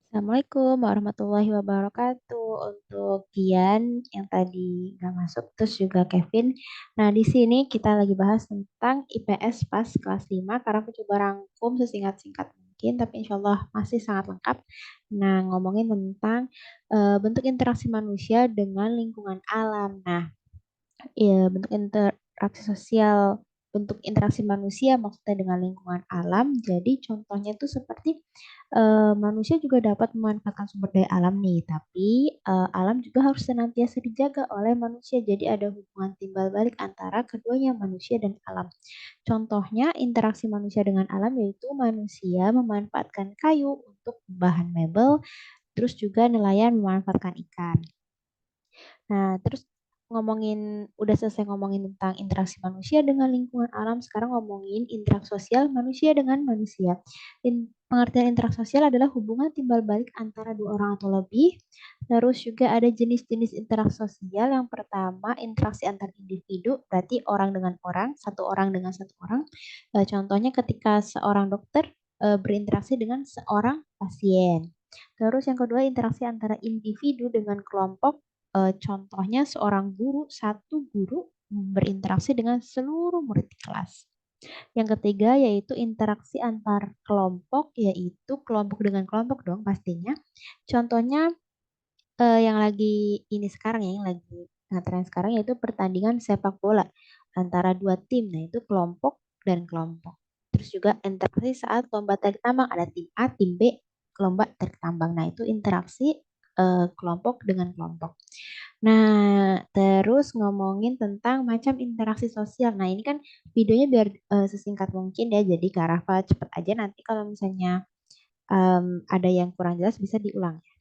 Assalamualaikum warahmatullahi wabarakatuh. Untuk Gian yang tadi nggak masuk, terus juga Kevin. Nah, di sini kita lagi bahas tentang IPS pas kelas 5. Karena aku coba rangkum sesingkat-singkat mungkin, tapi insya Allah masih sangat lengkap. Nah, ngomongin tentang bentuk interaksi manusia dengan lingkungan alam. Nah, bentuk interaksi sosial, bentuk interaksi manusia maksudnya dengan lingkungan alam. Jadi contohnya itu seperti manusia juga dapat memanfaatkan sumber daya alam nih, tapi alam juga harus senantiasa dijaga oleh manusia. Jadi ada hubungan timbal balik antara keduanya, manusia dan alam. Contohnya interaksi manusia dengan alam yaitu manusia memanfaatkan kayu untuk bahan mebel, terus juga nelayan memanfaatkan ikan. Nah, terus udah selesai ngomongin tentang interaksi manusia dengan lingkungan alam, sekarang ngomongin interaksi sosial manusia dengan manusia. Pengertian interaksi sosial adalah hubungan timbal balik antara dua orang atau lebih. Terus juga ada jenis-jenis interaksi sosial. Yang pertama, interaksi antar individu, berarti orang dengan orang, satu orang dengan satu orang. Contohnya ketika seorang dokter berinteraksi dengan seorang pasien. Terus yang kedua, interaksi antara individu dengan kelompok. Contohnya seorang guru, satu guru berinteraksi dengan seluruh murid di kelas. Yang ketiga yaitu interaksi antar kelompok, yaitu kelompok dengan kelompok dong pastinya. Contohnya yang lagi ini sekarang ya, yang lagi ngetren sekarang yaitu pertandingan sepak bola antara dua tim. Nah, itu kelompok dan kelompok. Terus juga interaksi saat lomba tarik tambang, ada tim A, tim B, lomba tarik tambang. Nah, itu interaksi kelompok dengan kelompok. Nah, terus ngomongin tentang macam interaksi sosial. Nah, ini kan videonya biar sesingkat mungkin ya. Jadi Kak Rafa cepet aja, nanti kalau misalnya ada yang kurang jelas bisa diulang ya.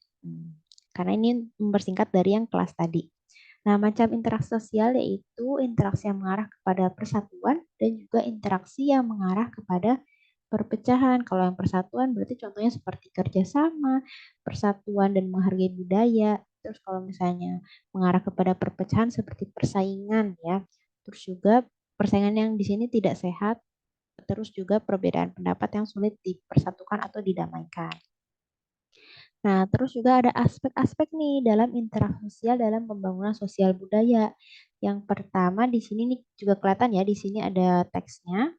Karena ini mempersingkat dari yang kelas tadi. Nah, macam interaksi sosial yaitu interaksi yang mengarah kepada persatuan dan juga interaksi yang mengarah kepada perpecahan. Kalau yang persatuan berarti contohnya seperti kerjasama, persatuan dan menghargai budaya. Terus kalau misalnya mengarah kepada perpecahan seperti persaingan ya. Terus juga persaingan yang di sini tidak sehat. Terus juga perbedaan pendapat yang sulit dipersatukan atau didamaikan. Nah, terus juga ada aspek-aspek nih dalam interaksi sosial dalam pembangunan sosial budaya. Yang pertama di sini nih juga kelihatan ya, di sini ada teksnya,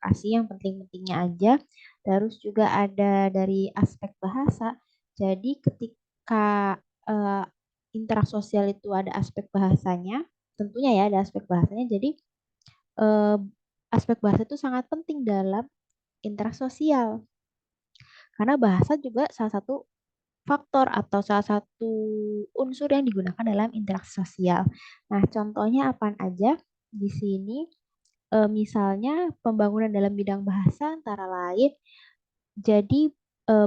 kasih yang penting-pentingnya aja. Terus juga ada dari aspek bahasa. Jadi ketika eh, interaksi sosial itu ada aspek bahasanya, tentunya ya ada aspek bahasanya. Jadi eh, aspek bahasa itu sangat penting dalam interaksi sosial. Karena bahasa juga salah satu faktor atau salah satu unsur yang digunakan dalam interaksi sosial. Nah, contohnya apa aja di sini? Misalnya pembangunan dalam bidang bahasa antara lain, jadi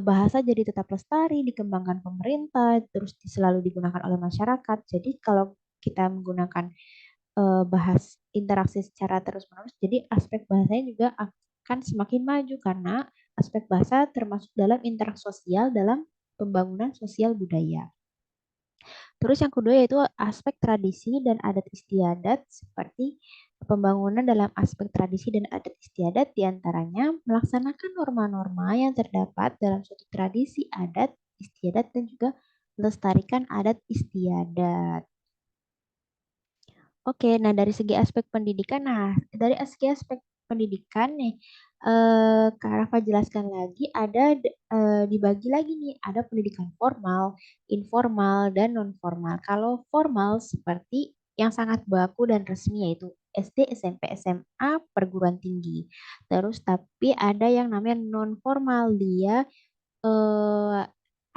bahasa jadi tetap lestari, dikembangkan pemerintah, terus selalu digunakan oleh masyarakat. Jadi kalau kita menggunakan bahas interaksi secara terus-menerus, jadi aspek bahasanya juga akan semakin maju karena aspek bahasa termasuk dalam interaksi sosial dalam pembangunan sosial budaya. Terus yang kedua yaitu aspek tradisi dan adat istiadat, seperti pembangunan dalam aspek tradisi dan adat istiadat diantaranya melaksanakan norma-norma yang terdapat dalam suatu tradisi, adat, istiadat, dan juga melestarikan adat istiadat. Oke, nah dari segi aspek pendidikan, dari segi aspek pendidikan nih, Kak Rafa jelaskan lagi, dibagi lagi nih, ada pendidikan formal, informal, dan non formal. Kalau formal seperti yang sangat baku dan resmi yaitu SD, SMP, SMA, perguruan tinggi. Terus tapi ada yang namanya non formal, dia eh,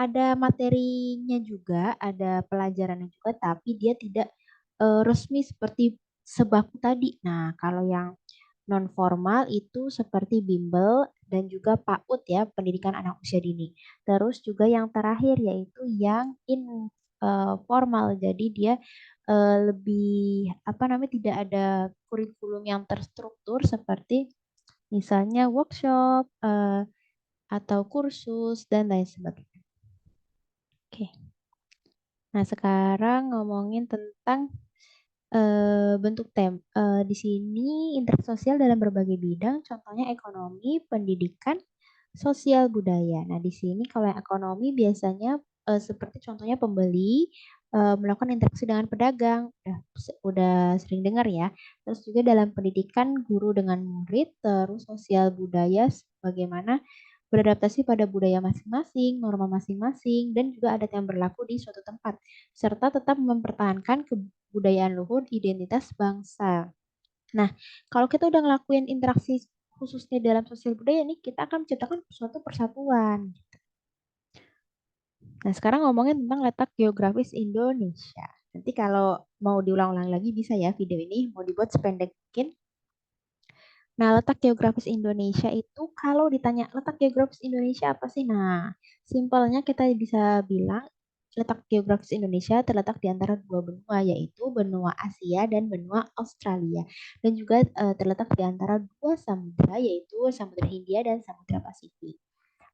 ada materinya juga, ada pelajarannya juga, tapi dia tidak resmi seperti sebaku tadi. Nah, kalau yang non formal itu seperti bimbel dan juga PAUD ya, pendidikan anak usia dini. Terus juga yang terakhir yaitu yang formal. Jadi dia lebih apa namanya, tidak ada kurikulum yang terstruktur seperti misalnya workshop atau kursus dan lain sebagainya. Oke. Nah, sekarang ngomongin tentang bentuk di sini interaksi sosial dalam berbagai bidang, contohnya ekonomi, pendidikan, sosial budaya. Nah, di sini kalau yang ekonomi biasanya seperti contohnya pembeli melakukan interaksi dengan pedagang, udah sering dengar ya. Terus juga dalam pendidikan guru dengan murid, terus sosial budaya bagaimana beradaptasi pada budaya masing-masing, norma masing-masing, dan juga adat yang berlaku di suatu tempat, serta tetap mempertahankan kebudayaan luhur identitas bangsa. Nah, kalau kita udah ngelakuin interaksi khususnya dalam sosial budaya nih, kita akan menciptakan suatu persatuan. Nah, sekarang ngomongin tentang letak geografis Indonesia. Nanti kalau mau diulang-ulang lagi bisa ya video ini, mau dibuat sependek mungkin. Nah, letak geografis Indonesia itu kalau ditanya letak geografis Indonesia apa sih? Nah, simpelnya kita bisa bilang letak geografis Indonesia terletak di antara dua benua, yaitu benua Asia dan benua Australia. Dan juga terletak di antara dua samudra, yaitu Samudra Hindia dan Samudra Pasifik.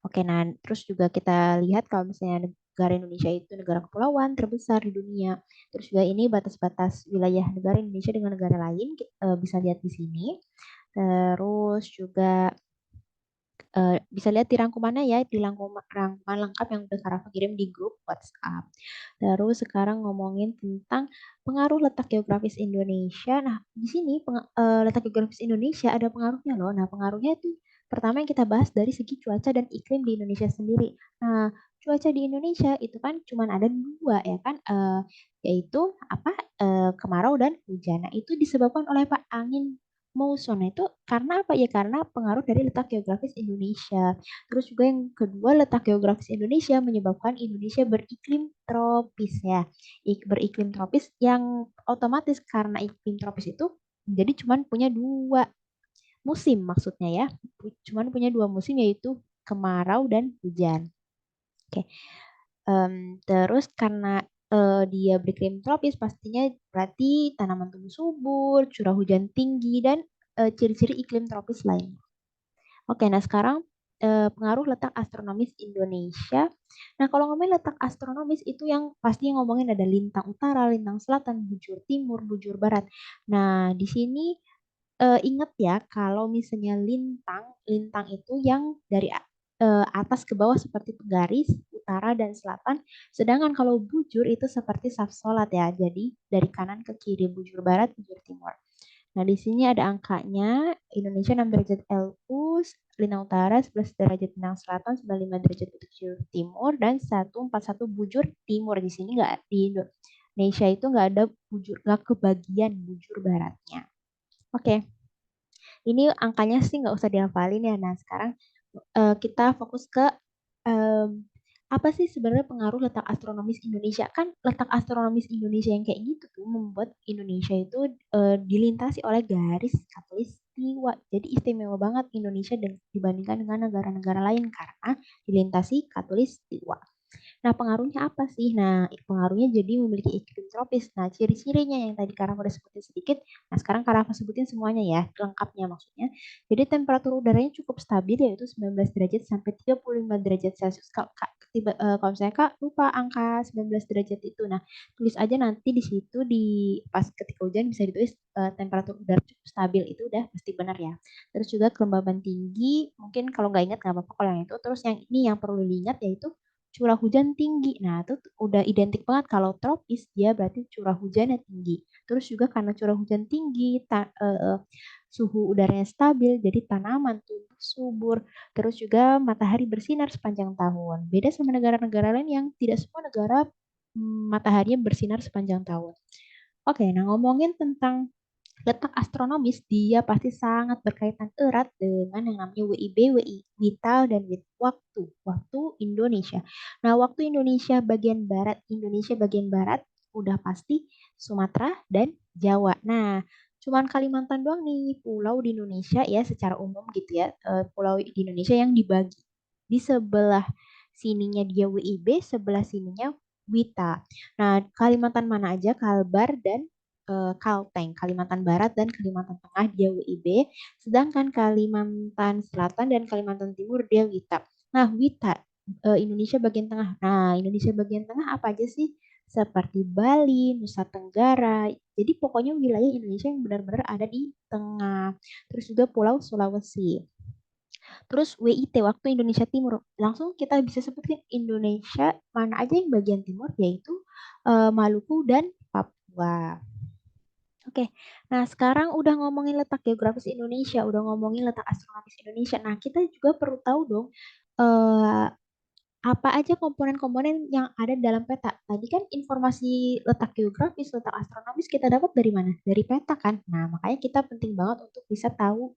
Oke, nah terus juga kita lihat kalau misalnya negara Indonesia itu negara kepulauan terbesar di dunia. Terus juga ini batas-batas wilayah negara Indonesia dengan negara lain, bisa lihat di sini. Terus juga bisa lihat di rangkumannya ya, di rangkuman lengkap yang udah Karafa kirim di grup WhatsApp. Terus sekarang ngomongin tentang pengaruh letak geografis Indonesia. Nah, di sini letak geografis Indonesia ada pengaruhnya loh. Nah, pengaruhnya itu pertama yang kita bahas dari segi cuaca dan iklim di Indonesia sendiri. Nah, cuaca di Indonesia itu kan cuma ada dua ya kan, yaitu apa? Kemarau dan hujan. Nah, itu disebabkan oleh apa? Angin Monsoon itu karena apa ya? Karena pengaruh dari letak geografis Indonesia. Terus juga yang kedua, letak geografis Indonesia menyebabkan Indonesia beriklim tropis ya. Beriklim tropis yang otomatis karena iklim tropis itu jadi cuman punya dua musim maksudnya ya. Cuman punya dua musim yaitu kemarau dan hujan. Oke. Terus karena dia beriklim tropis pastinya berarti tanaman tumbuh subur, curah hujan tinggi, dan ciri-ciri iklim tropis lainnya. Oke, nah sekarang pengaruh letak astronomis Indonesia. Nah, kalau ngomongin letak astronomis itu yang pasti ngomongin ada lintang utara, lintang selatan, bujur timur, bujur barat. Nah, di sini ingat ya kalau misalnya lintang, lintang itu yang dari atas ke bawah seperti penggaris, utara dan selatan. Sedangkan kalau bujur itu seperti saf sholat ya. Jadi dari kanan ke kiri, bujur barat, bujur timur. Nah, di sini ada angkanya. Indonesia 6 derajat LU, lintang utara 11 derajat lintang selatan, 95 derajat bujur timur, dan 141 bujur timur. Di sini nggak di Indonesia itu nggak ada bujur, nggak kebagian bujur baratnya. Oke, ini angkanya sih nggak usah dihafalin ya. Nah, sekarang kita fokus ke em, apa sih sebenarnya pengaruh letak astronomis Indonesia? Kan letak astronomis Indonesia yang kayak gitu tuh membuat Indonesia itu dilintasi oleh garis khatulistiwa. Jadi istimewa banget Indonesia dibandingkan dengan negara-negara lain karena dilintasi khatulistiwa. Nah, pengaruhnya apa sih? Nah, pengaruhnya jadi memiliki iklim tropis. Nah, ciri-cirinya yang tadi Karafa udah sebutin sedikit. Nah, sekarang Karafa sebutin semuanya ya, lengkapnya maksudnya. Jadi temperatur udaranya cukup stabil yaitu 19 derajat sampai 35 derajat Celcius. Kalau misalnya Kak lupa angka 19 derajat itu. Nah, tulis aja nanti di situ di pas ketika hujan bisa ditulis temperatur udara cukup stabil. Itu udah pasti benar ya. Terus juga kelembaban tinggi, mungkin kalau nggak ingat nggak apa-apa kalau yang itu. Terus yang ini yang perlu diingat yaitu curah hujan tinggi. Nah, itu udah identik banget kalau tropis dia berarti curah hujannya tinggi. Terus juga karena curah hujan tinggi, suhu udaranya stabil, jadi tanaman tumbuh subur. Terus juga matahari bersinar sepanjang tahun. Beda sama negara-negara lain yang tidak semua negara mataharinya bersinar sepanjang tahun. Oke, nah ngomongin tentang letak astronomis, dia pasti sangat berkaitan erat dengan yang namanya WIB, WI, vital, dan waktu Indonesia. Nah, waktu Indonesia bagian barat, udah pasti Sumatera dan Jawa. Nah, cuman Kalimantan doang nih pulau di Indonesia ya secara umum gitu ya, pulau di Indonesia yang dibagi. Di sebelah sininya dia WIB, sebelah sininya Wita. Nah, Kalimantan mana aja? Kalbar dan Kalteng, Kalimantan Barat dan Kalimantan Tengah dia WIB, sedangkan Kalimantan Selatan dan Kalimantan Timur dia Wita. Nah, Wita Indonesia bagian tengah. Nah, Indonesia bagian tengah apa aja sih? Seperti Bali, Nusa Tenggara. Jadi pokoknya wilayah Indonesia yang benar-benar ada di tengah. Terus juga Pulau Sulawesi. Terus WIT, waktu Indonesia Timur. Langsung kita bisa sebutin Indonesia mana aja yang bagian timur, yaitu Maluku dan Papua. Oke, nah sekarang udah ngomongin letak geografis Indonesia, udah ngomongin letak astronomis Indonesia. Nah, kita juga perlu tahu dong eh, apa aja komponen-komponen yang ada dalam peta. Tadi kan informasi letak geografis, letak astronomis kita dapat dari mana? Dari peta kan. Nah, makanya kita penting banget untuk bisa tahu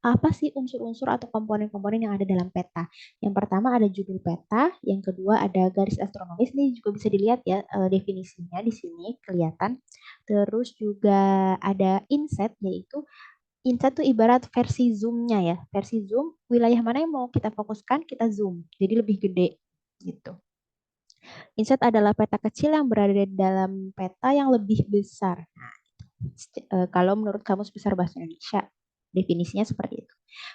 apa sih unsur-unsur atau komponen-komponen yang ada dalam peta. Yang pertama ada judul peta, yang kedua ada garis astronomis. Ini juga bisa dilihat ya definisinya di sini kelihatan. Terus juga ada inset, yaitu inset tuh ibarat versi zoom-nya ya. Versi zoom, wilayah mana yang mau kita fokuskan, kita zoom. Jadi lebih gede gitu. Inset adalah peta kecil yang berada di dalam peta yang lebih besar. Nah, kalau menurut Kamus Besar Bahasa Indonesia, definisinya seperti itu.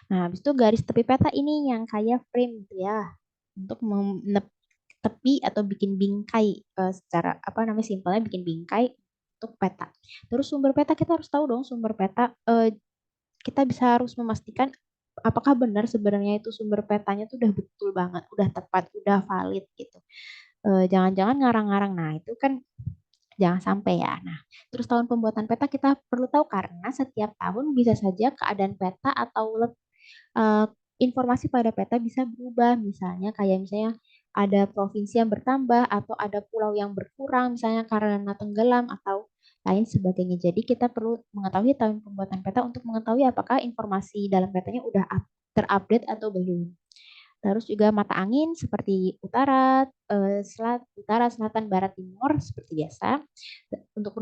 Nah, habis itu garis tepi peta ini yang kayak frame gitu ya, untuk tepi atau bikin bingkai secara apa namanya simpelnya bikin bingkai untuk peta. Terus sumber peta kita harus tahu dong sumber peta. Kita bisa harus memastikan apakah benar sebenarnya itu sumber petanya tuh udah betul banget, udah tepat, udah valid gitu. Jangan-jangan ngarang-ngarang. Nah, itu kan jangan sampai ya. Nah, terus tahun pembuatan peta kita perlu tahu karena setiap tahun bisa saja keadaan peta atau eh, informasi pada peta bisa berubah. Misalnya ada provinsi yang bertambah atau ada pulau yang berkurang misalnya karena tenggelam atau lain sebagainya. Jadi kita perlu mengetahui tahun pembuatan peta untuk mengetahui apakah informasi dalam petanya udah terupdate atau belum. Terus juga mata angin seperti utara, selatan, barat, timur seperti biasa untuk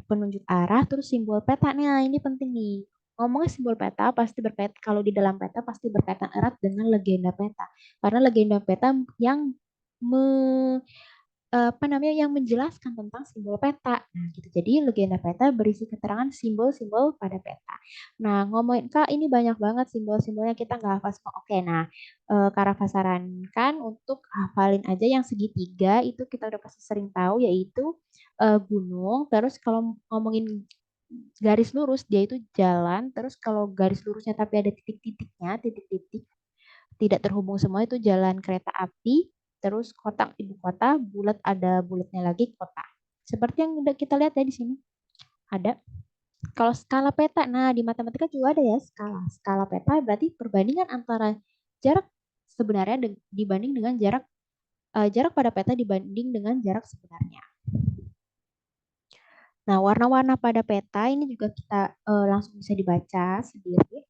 penunjuk arah. Terus simbol peta. Nah, ini penting nih. Ngomongnya simbol peta pasti berkaitan kalau di dalam peta pasti berkaitan erat dengan legenda peta. Karena legenda peta yang apa namanya yang menjelaskan tentang simbol peta. Nah, gitu. Jadi legenda peta berisi keterangan simbol-simbol pada peta. Nah, ngomongin Kak, ini banyak banget simbol-simbolnya kita nggak hafal semua. Oke, nah Kak Rafa sarankan untuk hafalin aja yang segitiga itu kita udah pasti sering tahu yaitu gunung. Terus kalau ngomongin garis lurus dia itu jalan. Terus kalau garis lurusnya tapi ada titik-titiknya, titik-titik tidak terhubung semua itu jalan kereta api, terus kotak ibu kota, bulat ada bulatnya lagi kota. Seperti yang udah kita lihat ya di sini. Ada. Kalau skala peta, nah di matematika juga ada ya skala. Skala peta berarti perbandingan antara jarak sebenarnya dibanding dengan jarak pada peta dibanding dengan jarak sebenarnya. Nah, warna-warna pada peta ini juga kita langsung bisa dibaca sendiri.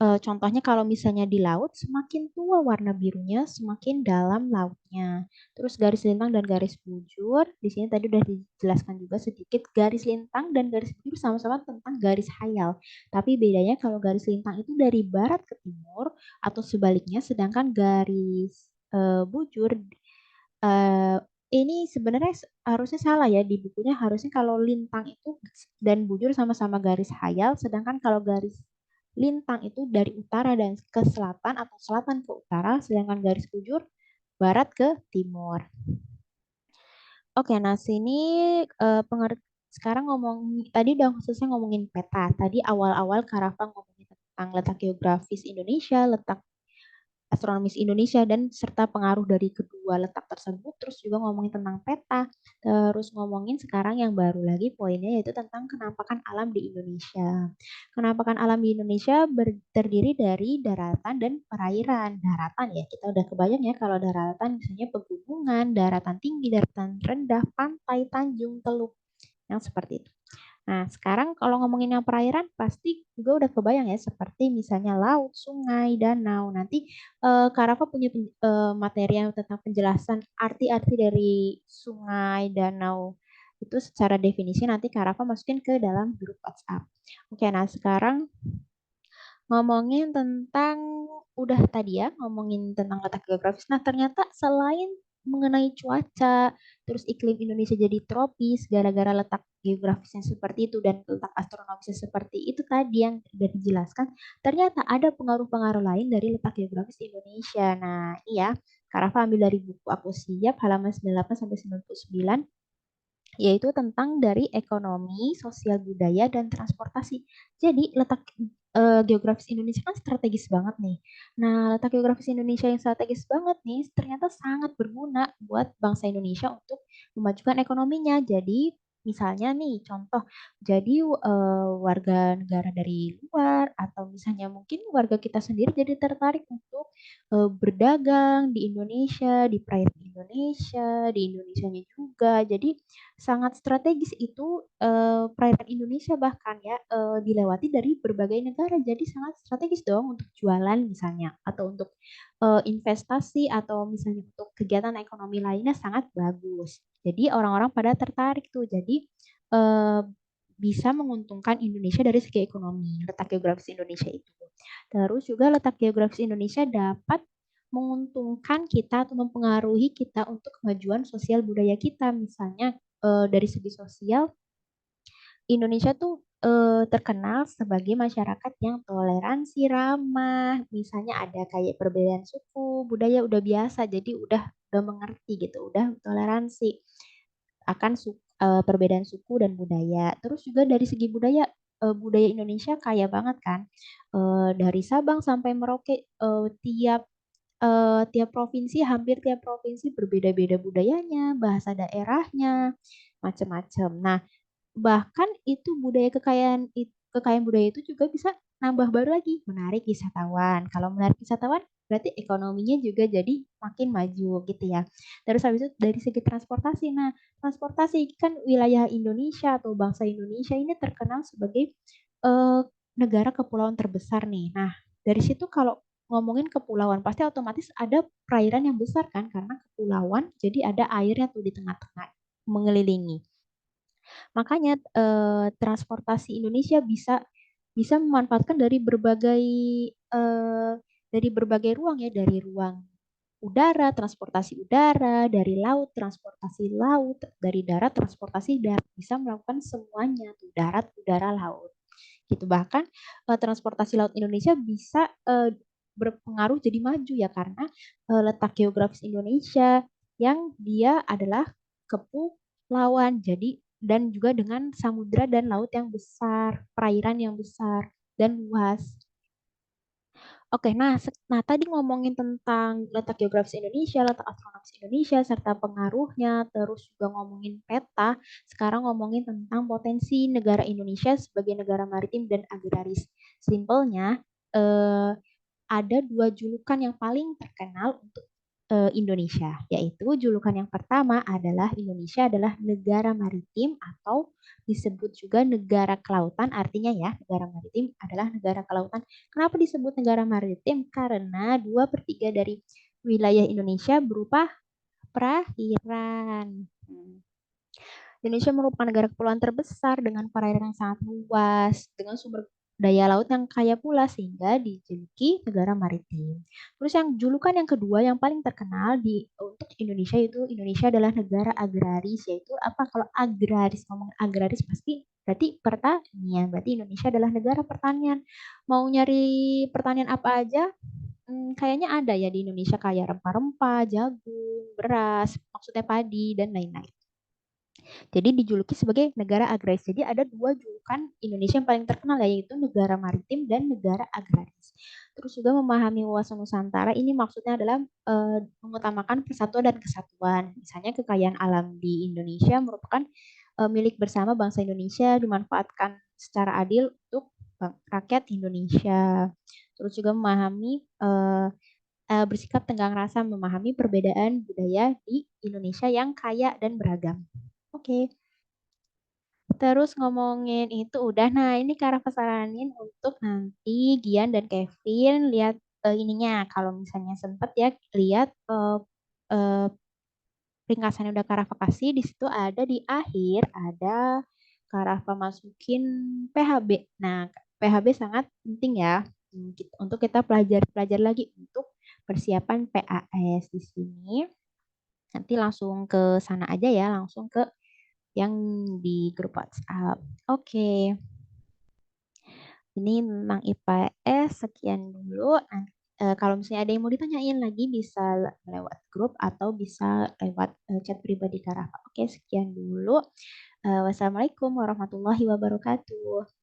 Contohnya kalau misalnya di laut, semakin tua warna birunya, semakin dalam lautnya. Terus garis lintang dan garis bujur, di sini tadi udah dijelaskan juga sedikit. Garis lintang dan garis bujur sama-sama tentang garis hayal. Tapi bedanya kalau garis lintang itu dari barat ke timur atau sebaliknya, sedangkan garis bujur eh, ini sebenarnya harusnya salah ya di bukunya. Harusnya kalau lintang itu dan bujur sama-sama garis hayal, sedangkan kalau garis lintang itu dari utara dan ke selatan atau selatan ke utara, sedangkan garis bujur barat ke timur. Oke, nah sini sekarang tadi udah selesai ngomongin peta. Tadi awal-awal Karafa ngomongin tentang letak geografis Indonesia, letak astronomis Indonesia dan serta pengaruh dari kedua letak tersebut. Terus juga ngomongin tentang peta. Terus ngomongin sekarang yang baru lagi poinnya yaitu tentang kenampakan alam di Indonesia. Kenampakan alam di Indonesia terdiri dari daratan dan perairan. Daratan ya, kita udah kebayang ya kalau daratan misalnya pegunungan, daratan tinggi, daratan rendah, pantai, tanjung, teluk, yang seperti itu. Nah, sekarang kalau ngomongin yang perairan, pasti juga udah kebayang ya, seperti misalnya laut, sungai, danau. Nanti Kak Rafa punya materi yang tentang penjelasan arti-arti dari sungai, danau. Itu secara definisi nanti Kak Rafa masukin ke dalam grup WhatsApp. Oke, nah sekarang ngomongin tentang udah tadi ya ngomongin tentang letak geografis. Nah, ternyata selain mengenai cuaca, terus iklim Indonesia jadi tropis gara-gara letak geografisnya seperti itu dan letak astronomisnya seperti itu tadi yang sudah dijelaskan, ternyata ada pengaruh-pengaruh lain dari letak geografis Indonesia. Nah, iya, Kak Rafa ambil dari buku Aku Siap halaman 98 sampai 99. yaitu tentang dari ekonomi, sosial budaya, dan transportasi. Jadi letak geografis Indonesia kan strategis banget nih. Nah, letak geografis Indonesia yang strategis banget nih ternyata sangat berguna buat bangsa Indonesia untuk memajukan ekonominya. Jadi misalnya nih contoh, jadi warga negara dari luar atau misalnya mungkin warga kita sendiri jadi tertarik untuk berdagang di Indonesia, di perairan Indonesia, di Indonesianya juga. Jadi sangat strategis itu perairan Indonesia bahkan ya dilewati dari berbagai negara. Jadi sangat strategis dong untuk jualan misalnya atau untuk investasi atau misalnya untuk kegiatan ekonomi lainnya sangat bagus. Jadi orang-orang pada tertarik tuh. Jadi eh, bisa menguntungkan Indonesia dari segi ekonomi, letak geografis Indonesia itu. Terus juga letak geografis Indonesia dapat menguntungkan kita atau mempengaruhi kita untuk kemajuan sosial budaya kita. Misalnya dari segi sosial, Indonesia tuh terkenal sebagai masyarakat yang toleransi, ramah. Misalnya ada kayak perbedaan suku, budaya udah biasa, jadi udah mengerti gitu, udah toleransi akan perbedaan suku dan budaya. Terus juga dari segi budaya, budaya Indonesia kaya banget kan. Dari Sabang sampai Merauke, tiap provinsi, hampir tiap provinsi berbeda-beda budayanya, bahasa daerahnya, macam-macam. Nah, bahkan itu kekayaan budaya itu juga bisa nambah baru lagi, menarik wisatawan. Kalau menarik wisatawan, berarti ekonominya juga jadi makin maju gitu ya. Terus habis itu dari segi transportasi. Nah, transportasi kan wilayah Indonesia atau bangsa Indonesia ini terkenal sebagai eh, negara kepulauan terbesar nih. Nah, dari situ kalau ngomongin kepulauan pasti otomatis ada perairan yang besar kan karena kepulauan, jadi ada airnya tuh di tengah-tengah mengelilingi. Makanya transportasi Indonesia bisa bisa memanfaatkan eh, dari berbagai ruang ya, dari ruang udara, transportasi udara, dari laut, transportasi laut, dari darat, transportasi darat, bisa melakukan semuanya tuh, darat, udara, laut. Gitu bahkan transportasi laut Indonesia bisa berpengaruh jadi maju ya karena letak geografis Indonesia yang dia adalah kepulauan. Jadi dan juga dengan samudra dan laut yang besar, perairan yang besar dan luas. Oke, nah tadi ngomongin tentang letak geografis Indonesia, letak astronomis Indonesia, serta pengaruhnya, terus juga ngomongin peta. Sekarang ngomongin tentang potensi negara Indonesia sebagai negara maritim dan agraris. Simpelnya, eh, ada dua julukan yang paling terkenal untuk Indonesia, yaitu julukan yang pertama adalah Indonesia adalah negara maritim atau disebut juga negara kelautan, artinya ya negara maritim adalah negara kelautan. Kenapa disebut negara maritim? Karena 2/3 dari wilayah Indonesia berupa perairan. Indonesia merupakan negara kepulauan terbesar dengan perairan yang sangat luas, dengan sumber daya laut yang kaya pula sehingga dijuluki negara maritim. Terus yang julukan yang kedua yang paling terkenal untuk Indonesia itu Indonesia adalah negara agraris, yaitu apa kalau agraris, ngomong agraris pasti berarti pertanian. Berarti Indonesia adalah negara pertanian. Mau nyari pertanian apa aja? Kayaknya ada ya di Indonesia kayak rempah-rempah, jagung, beras, maksudnya padi dan lain-lain. Jadi dijuluki sebagai negara agraris. Jadi ada dua julukan Indonesia yang paling terkenal yaitu negara maritim dan negara agraris. Terus juga memahami wawasan Nusantara ini maksudnya adalah mengutamakan persatuan dan kesatuan. Misalnya kekayaan alam di Indonesia merupakan milik bersama bangsa Indonesia dimanfaatkan secara adil untuk rakyat Indonesia. Terus juga memahami bersikap tenggang rasa memahami perbedaan budaya di Indonesia yang kaya dan beragam. Oke. Terus ngomongin itu udah. Nah, ini Kak Rafa saranin untuk nanti Gian dan Kevin lihat ininya. Kalau misalnya sempat ya lihat eh, ringkasan yang udah Kak Rafa kasih. Di situ ada di akhir ada Kak Rafa masukin PHB. Nah, PHB sangat penting ya untuk kita pelajari lagi untuk persiapan PAS di sini. Nanti langsung ke sana aja ya, langsung ke yang di grup WhatsApp. Oke, ini tentang IPS sekian dulu. Kalau misalnya ada yang mau ditanyain lagi bisa lewat grup atau bisa lewat chat pribadi Kak Rafa. Oke, sekian dulu. Wassalamualaikum warahmatullahi wabarakatuh.